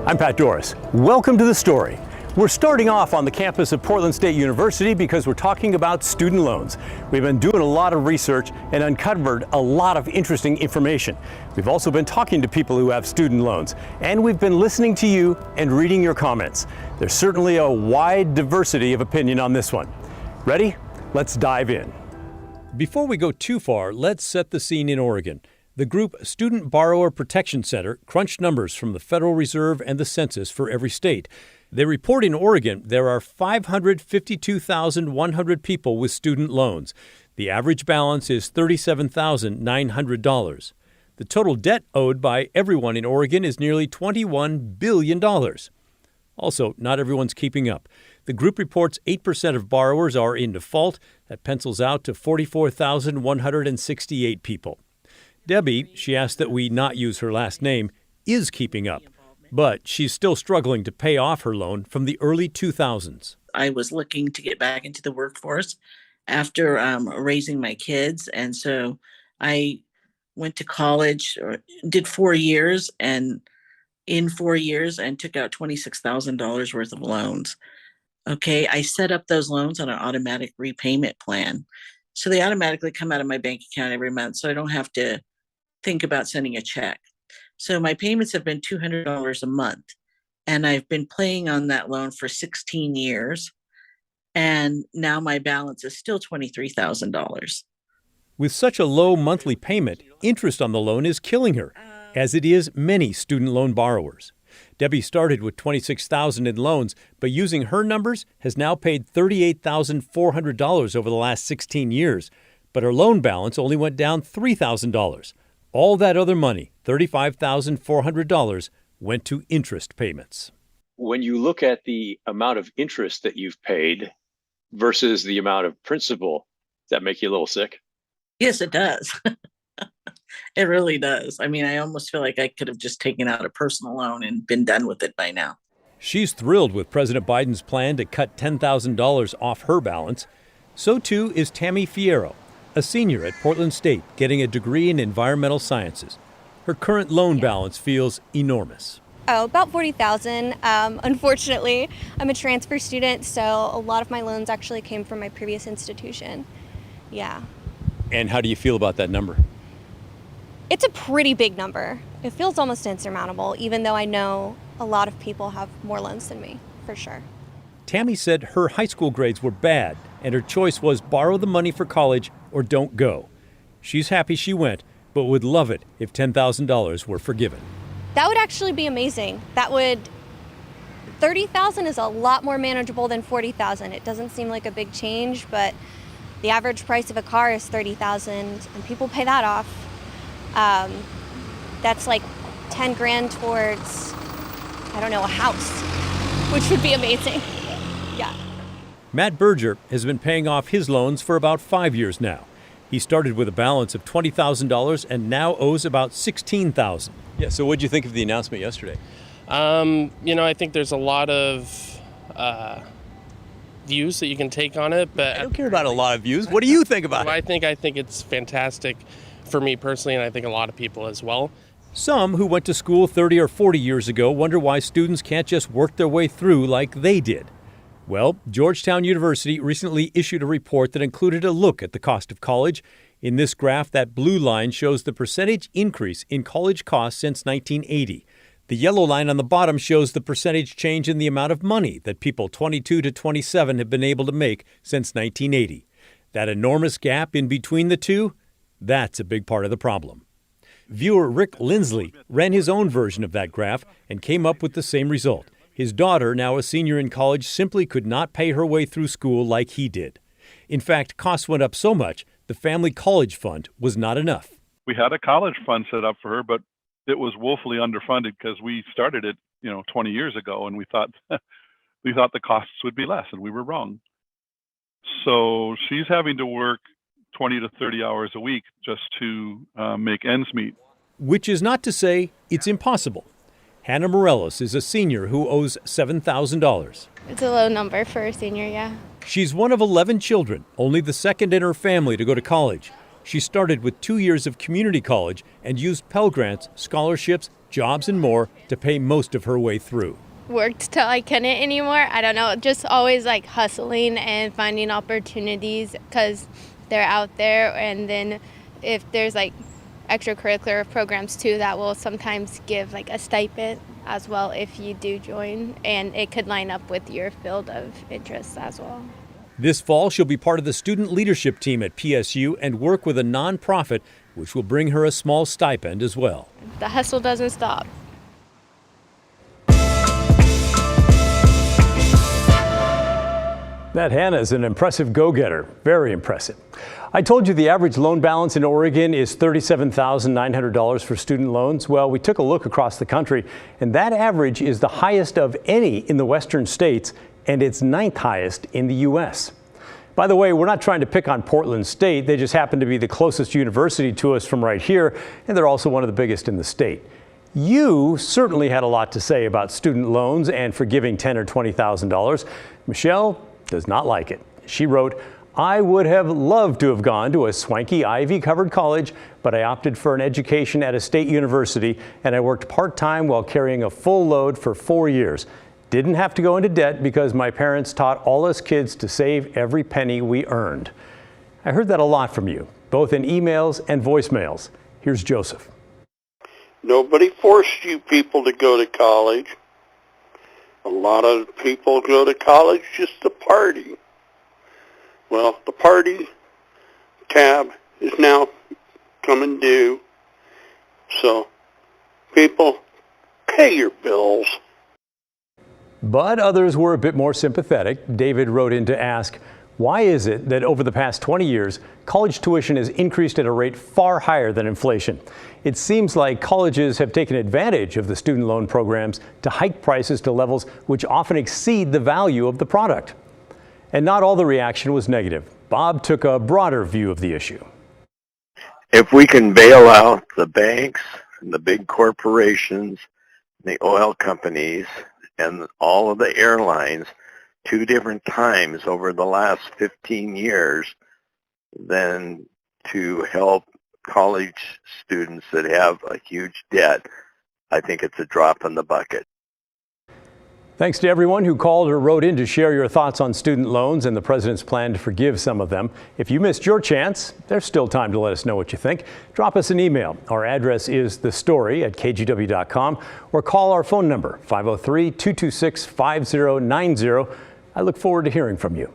I'm Pat Doris. Welcome to The Story. We're starting off on the campus of Portland State University because we're talking about student loans. We've been doing a lot of research and uncovered a lot of interesting information. We've also been talking to people who have student loans, and we've been listening to you and reading your comments. There's certainly a wide diversity of opinion on this one. Ready? Let's dive in. Before we go too far, let's set the scene in Oregon. The group Student Borrower Protection Center crunched numbers from the Federal Reserve and the census for every state. They report in Oregon there are 552,100 people with student loans. The average balance is $37,900. The total debt owed by everyone in Oregon is nearly $21 billion. Also, not everyone's keeping up. The group reports 8% of borrowers are in default. That pencils out to 44,168 people. Debbie, she asked that we not use her last name, is keeping up. But she's still struggling to pay off her loan from the early 2000s. I was looking to get back into the workforce after raising my kids. And so I went to college, or did 4 years, and in 4 years, and took out $26,000 worth of loans. Okay, I set up those loans on an automatic repayment plan. So they automatically come out of my bank account every month, so I don't have to think about sending a check. So my payments have been $200 a month, and I've been paying on that loan for 16 years. And now my balance is still $23,000. With such a low monthly payment, interest on the loan is killing her, as it is many student loan borrowers. Debbie started with $26,000 in loans, but using her numbers has now paid $38,400 over the last 16 years. But her loan balance only went down $3,000. All that other money, $35,400, went to interest payments. When you look at the amount of interest that you've paid versus the amount of principal, does that make you a little sick? Yes, it does. It really does. I mean, I almost feel like I could have just taken out a personal loan and been done with it by now. She's thrilled with President Biden's plan to cut $10,000 off her balance. So too is Tammy Fierro, a senior at Portland State, getting a degree in environmental sciences. Her current loan balance feels enormous. Oh, about $40,000. Unfortunately, I'm a transfer student, so a lot of my loans actually came from my previous institution. Yeah. And how do you feel about that number? It's a pretty big number. It feels almost insurmountable, even though I know a lot of people have more loans than me, for sure. Tammy said her high school grades were bad, and her choice was borrow the money for college or don't go. She's happy she went, but would love it if $10,000 were forgiven. That would actually be amazing. $30,000 is a lot more manageable than $40,000. It doesn't seem like a big change, but the average price of a car is $30,000, and people pay that off. That's like 10 grand towards, I don't know, a house, which would be amazing. Yeah. Matt Berger has been paying off his loans for about 5 years now. He started with a balance of $20,000 and now owes about $16,000. Yeah, so what did you think of the announcement yesterday? I think there's a lot of views that you can take on it, but I don't care about a lot of views. What do you think about it? I think it's fantastic for me personally, and I think a lot of people as well. Some who went to school 30 or 40 years ago wonder why students can't just work their way through like they did. Well, Georgetown University recently issued a report that included a look at the cost of college. In this graph, that blue line shows the percentage increase in college costs since 1980. The yellow line on the bottom shows the percentage change in the amount of money that people 22 to 27 have been able to make since 1980. That enormous gap in between the two, that's a big part of the problem. Viewer Rick Lindsley ran his own version of that graph and came up with the same result. His daughter, now a senior in college, simply could not pay her way through school like he did. In fact, costs went up so much, the family college fund was not enough. We had a college fund set up for her, but it was woefully underfunded because we started it, 20 years ago, and we thought the costs would be less, and we were wrong. So she's having to work 20 to 30 hours a week just to make ends meet. Which is not to say it's impossible. Hannah Morelos is a senior who owes $7,000. It's a low number for a senior, yeah. She's one of 11 children, only the second in her family to go to college. She started with 2 years of community college and used Pell Grants, scholarships, jobs, and more to pay most of her way through. Worked till I couldn't anymore. I don't know, just always like hustling and finding opportunities because they're out there. And then if there's like extracurricular programs too, that will sometimes give like a stipend as well if you do join, and it could line up with your field of interest as well. This fall, she'll be part of the student leadership team at PSU and work with a nonprofit, which will bring her a small stipend as well. The hustle doesn't stop. That Hannah is an impressive go-getter, very impressive. I told you the average loan balance in Oregon is $37,900 for student loans. Well, we took a look across the country, and that average is the highest of any in the western states, and it's 9th highest in the U.S. By the way, we're not trying to pick on Portland State. They just happen to be the closest university to us from right here, and they're also one of the biggest in the state. You certainly had a lot to say about student loans and forgiving $10,000 or $20,000. Michelle does not like it. She wrote, "I would have loved to have gone to a swanky ivy-covered college, but I opted for an education at a state university, and I worked part-time while carrying a full load for 4 years. Didn't have to go into debt because my parents taught all us kids to save every penny we earned." I heard that a lot from you, both in emails and voicemails. Here's Joseph. Nobody forced you people to go to college. A lot of people go to college just to party. Well, the party tab is now coming due. So, people, pay your bills. But others were a bit more sympathetic. David wrote in to ask, why is it that over the past 20 years, college tuition has increased at a rate far higher than inflation? It seems like colleges have taken advantage of the student loan programs to hike prices to levels which often exceed the value of the product. And not all the reaction was negative. Bob took a broader view of the issue. If we can bail out the banks and the big corporations, the oil companies, and all of the airlines 2 different times over the last 15 years, then to help college students that have a huge debt, I think it's a drop in the bucket. Thanks to everyone who called or wrote in to share your thoughts on student loans and the president's plan to forgive some of them. If you missed your chance, there's still time to let us know what you think. Drop us an email. Our address is thestory@kgw.com, or call our phone number, 503-226-5090. I look forward to hearing from you.